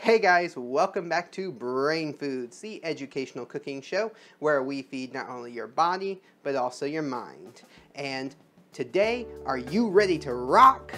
Hey guys, welcome back to Brain Foods, the educational cooking show where we feed not only your body, but also your mind. And today, are you ready to rock?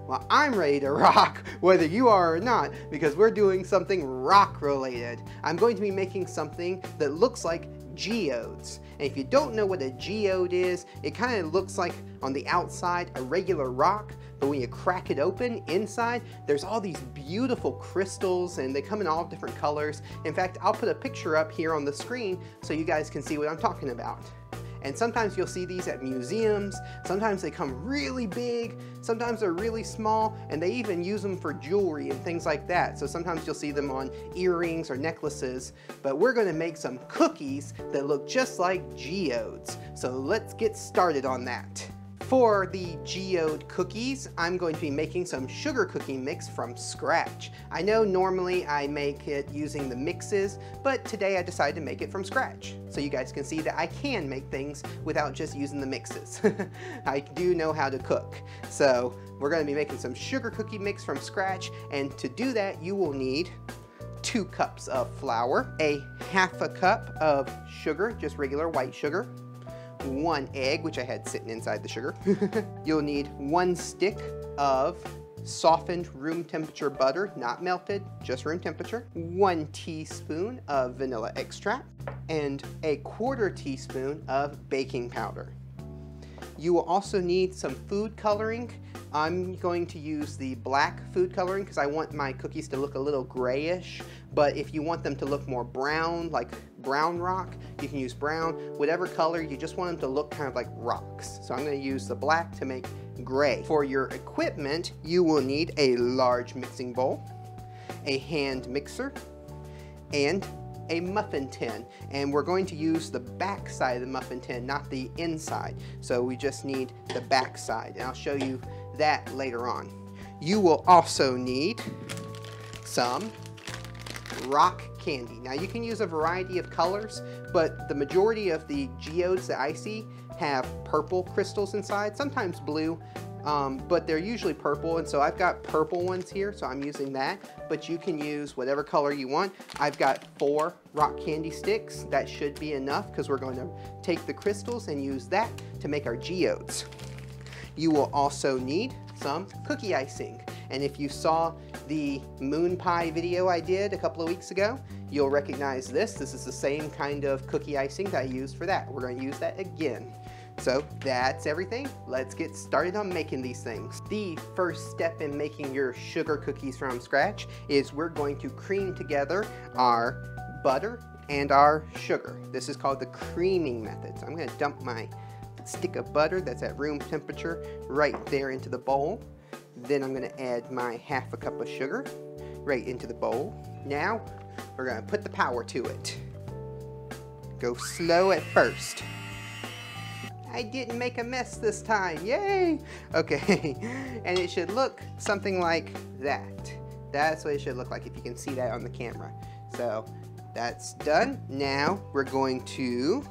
Well, I'm ready to rock, whether you are or not, because we're doing something rock related. I'm going to be making something that looks like geodes. And if you don't know what a geode is, it kind of looks like on the outside a regular rock, but when you crack it open inside, there's all these beautiful crystals and they come in all different colors. In fact, I'll put a picture up here on the screen so you guys can see what I'm talking about. And sometimes you'll see these at museums, sometimes they come really big, sometimes they're really small, and they even use them for jewelry and things like that. So sometimes you'll see them on earrings or necklaces, but we're gonna make some cookies that look just like geodes. So let's get started on that. For the geode cookies, I'm going to be making some sugar cookie mix from scratch. I know normally I make it using the mixes, but today I decided to make it from scratch. So you guys can see that I can make things without just using the mixes. I do know how to cook. So we're going to be making some sugar cookie mix from scratch, and to do that you will need 2 cups of flour, a half a cup of sugar, just regular white sugar, 1 egg, which I had sitting inside the sugar. You'll need 1 stick of softened room temperature butter, not melted, just room temperature, 1 teaspoon of vanilla extract, and a 1/4 teaspoon of baking powder. You will also need some food coloring. I'm going to use the black food coloring because I want my cookies to look a little grayish, but if you want them to look more brown, like brown rock, you can use brown. Whatever color, you just want them to look kind of like rocks. So I'm going to use the black to make gray. For your equipment, you will need a large mixing bowl, a hand mixer, and a muffin tin, and we're going to use the back side of the muffin tin, not the inside. So we just need the back side, and I'll show you that later on. You will also need some rock candy. Now you can use a variety of colors, but the majority of the geodes that I see have purple crystals inside, sometimes blue, but they're usually purple, and so I've got purple ones here, so I'm using that, but you can use whatever color you want. I've got 4 rock candy sticks. That should be enough because we're going to take the crystals and use that to make our geodes. You will also need some cookie icing, and if you saw the moon pie video I did a couple of weeks ago, you'll recognize this. This is the same kind of cookie icing that I used for that. We're going to use that again. So that's everything. Let's get started on making these things. The first step in making your sugar cookies from scratch is we're going to cream together our butter and our sugar. This is called the creaming method. So I'm going to dump my stick of butter that's at room temperature right there into the bowl. Then I'm going to add my half a cup of sugar right into the bowl. Now we're going to put the power to it. Go slow at first. I didn't make a mess this time, yay! Okay, and it should look something like that. That's what it should look like if you can see that on the camera. So that's done. Now we're going to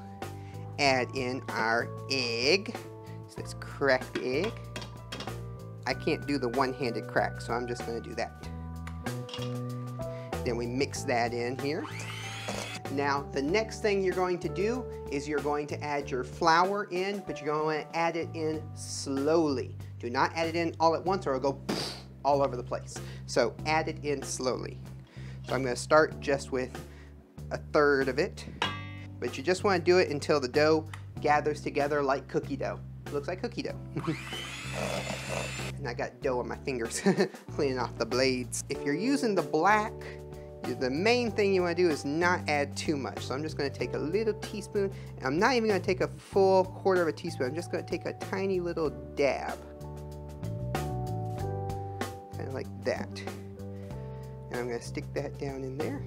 add in our egg. So let's crack the egg. I can't do the one-handed crack, so I'm just going to do that. Then we mix that in here. Now, the next thing you're going to do is you're going to add your flour in, but you're going to add it in slowly. Do not add it in all at once or it'll go all over the place. So add it in slowly. So I'm going to start just with 1/3 of it, but you just want to do it until the dough gathers together like cookie dough. It looks like cookie dough. And I got dough on my fingers, cleaning off the blades. If you're using the black, the main thing you want to do is not add too much. So I'm just going to take a little teaspoon. And I'm not even going to take a full 1/4 of a teaspoon. I'm just going to take a tiny little dab. Kind of like that. And I'm going to stick that down in there.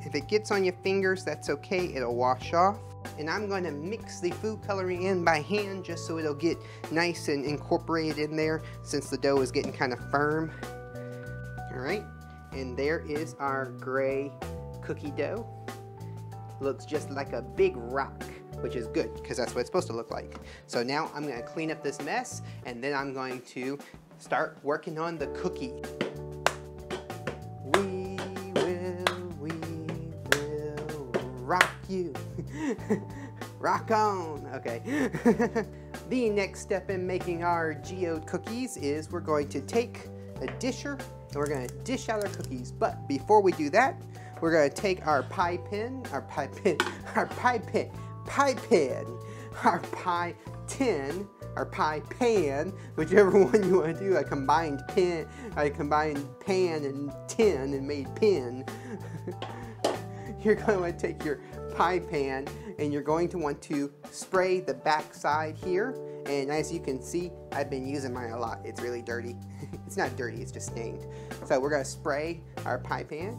If it gets on your fingers, that's okay. It'll wash off. And I'm going to mix the food coloring in by hand just so it'll get nice and incorporated in there since the dough is getting kind of firm. All right. And there is our gray cookie dough. Looks just like a big rock, which is good because that's what it's supposed to look like. So now I'm going to clean up this mess and then I'm going to start working on the cookie. We you. Rock on. Okay. The next step in making our geode cookies is we're going to take a disher and we're going to dish out our cookies. But before we do that, we're going to take our pie tin, our pie pan, whichever one you want to do. I combined pan and tin and made pin. You're going to want to take your pie pan and you're going to want to spray the back side here. And as you can see, I've been using mine a lot. It's really dirty. It's not dirty, it's just stained. So we're going to spray our pie pan.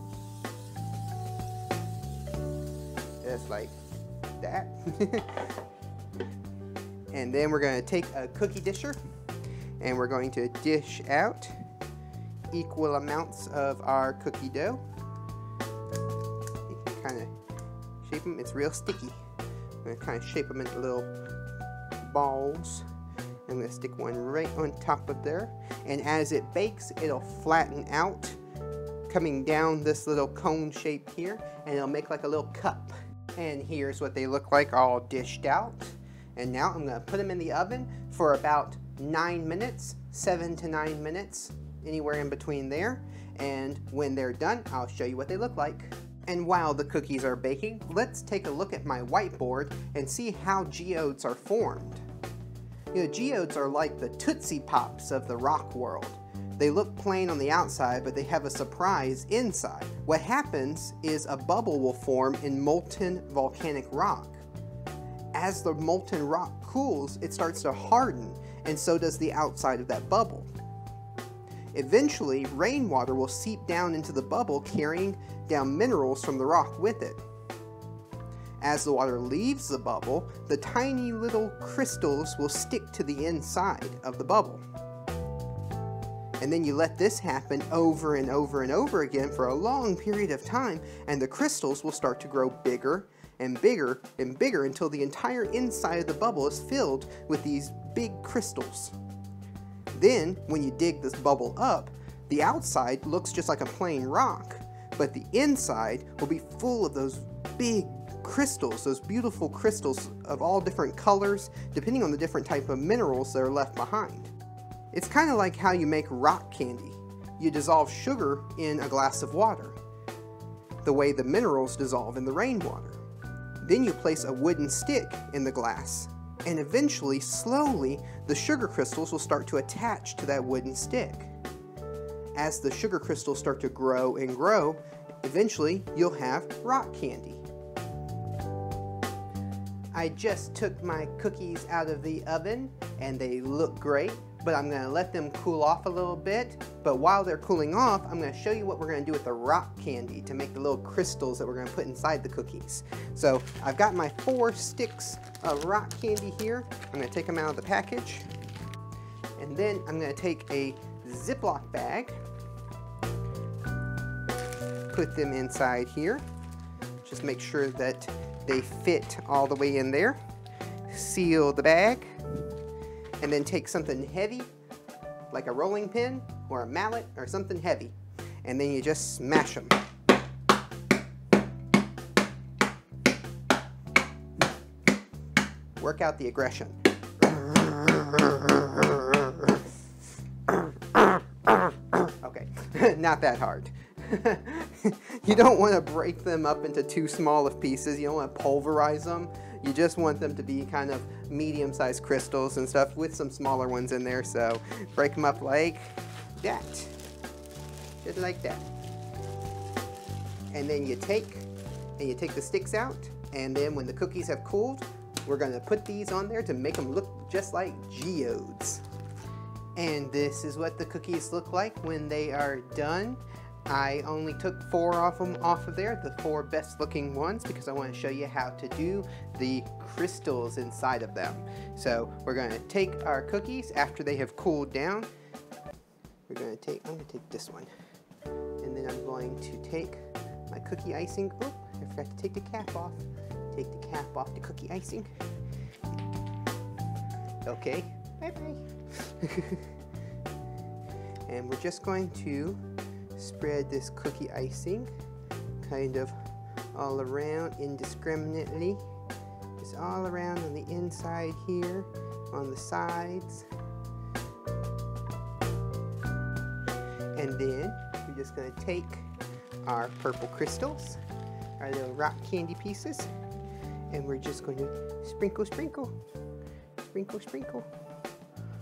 Just like that. And then we're going to take a cookie disher and we're going to dish out equal amounts of our cookie dough. You can kind of shape them. It's real sticky. I'm going to kind of shape them into little balls. I'm going to stick one right on top of there. And as it bakes, it'll flatten out, coming down this little cone shape here, and it'll make like a little cup. And here's what they look like all dished out. And now I'm going to put them in the oven for about 9 minutes, 7 to 9 minutes, anywhere in between there. And when they're done, I'll show you what they look like. And while the cookies are baking, let's take a look at my whiteboard and see how geodes are formed. You know, geodes are like the Tootsie Pops of the rock world. They look plain on the outside, but they have a surprise inside. What happens is a bubble will form in molten volcanic rock. As the molten rock cools, it starts to harden, and so does the outside of that bubble. Eventually, rainwater will seep down into the bubble, carrying down minerals from the rock with it. As the water leaves the bubble, the tiny little crystals will stick to the inside of the bubble. And then you let this happen over and over and over again for a long period of time, and the crystals will start to grow bigger and bigger and bigger until the entire inside of the bubble is filled with these big crystals. Then, when you dig this bubble up, the outside looks just like a plain rock, but the inside will be full of those big crystals, those beautiful crystals of all different colors, depending on the different type of minerals that are left behind. It's kind of like how you make rock candy. You dissolve sugar in a glass of water, the way the minerals dissolve in the rainwater. Then you place a wooden stick in the glass, and eventually, slowly, the sugar crystals will start to attach to that wooden stick. As the sugar crystals start to grow and grow, eventually you'll have rock candy. I just took my cookies out of the oven and they look great, but I'm going to let them cool off a little bit. But while they're cooling off, I'm going to show you what we're going to do with the rock candy to make the little crystals that we're going to put inside the cookies. So I've got my 4 sticks of rock candy here. I'm going to take them out of the package. And then I'm going to take a Ziploc bag, put them inside here. Just make sure that they fit all the way in there. Seal the bag. And then take something heavy, like a rolling pin or a mallet or something heavy. And then you just smash them. Work out the aggression. Okay, not that hard. You don't want to break them up into too small of pieces. You don't want to pulverize them. You just want them to be kind of medium-sized crystals and stuff with some smaller ones in there. So break them up like that. Just like that. And then you take the sticks out, and then when the cookies have cooled, we're going to put these on there to make them look just like geodes. And this is what the cookies look like when they are done. I only took 4 of them off of there, the 4 best looking ones, because I want to show you how to do the crystals inside of them. So we're going to take our cookies after they have cooled down. I'm going to take this one. And then I'm going to take my cookie icing. Oh, I forgot to take the cap off. Take the cap off the cookie icing. Okay, bye-bye. And we're just going to spread this cookie icing kind of all around indiscriminately. Just all around on the inside here, on the sides. And then we're just going to take our purple crystals, our little rock candy pieces, and we're just going to sprinkle, sprinkle, sprinkle, sprinkle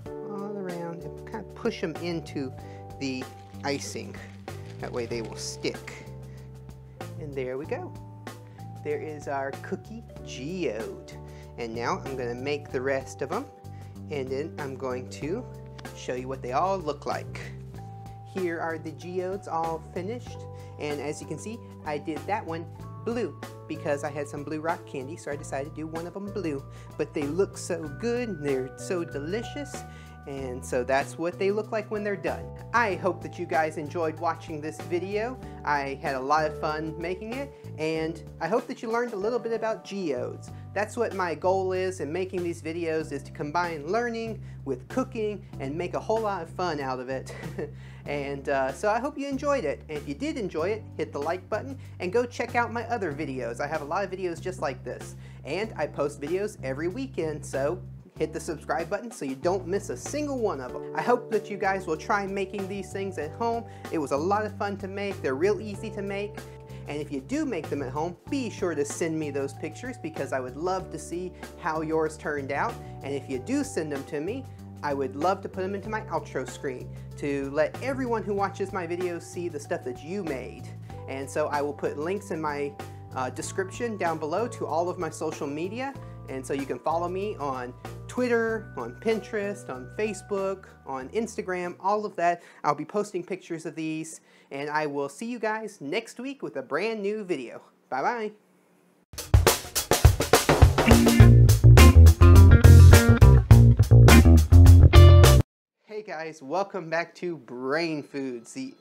all around and kind of push them into the icing. That way they will stick. And there we go. There is our cookie geode. And now I'm going to make the rest of them, and then I'm going to show you what they all look like. Here are the geodes all finished, and as you can see, I did that one blue because I had some blue rock candy, so I decided to do one of them blue. But they look so good and they're so delicious, and so that's what they look like when they're done. I hope that you guys enjoyed watching this video. I had a lot of fun making it, and I hope that you learned a little bit about geodes. That's what my goal is in making these videos, is to combine learning with cooking and make a whole lot of fun out of it. And so I hope you enjoyed it. And if you did enjoy it, hit the like button and go check out my other videos. I have a lot of videos just like this. And I post videos every weekend, so hit the subscribe button so you don't miss a single one of them. I hope that you guys will try making these things at home. It was a lot of fun to make. They're real easy to make. And if you do make them at home, be sure to send me those pictures because I would love to see how yours turned out. And if you do send them to me, I would love to put them into my outro screen to let everyone who watches my videos see the stuff that you made. And so I will put links in my description down below to all of my social media. And so you can follow me on Twitter, on Pinterest, on Facebook, on Instagram, all of that. I'll be posting pictures of these, and I will see you guys next week with a brand new video. Bye-bye. Hey guys, welcome back to Brain Foods, the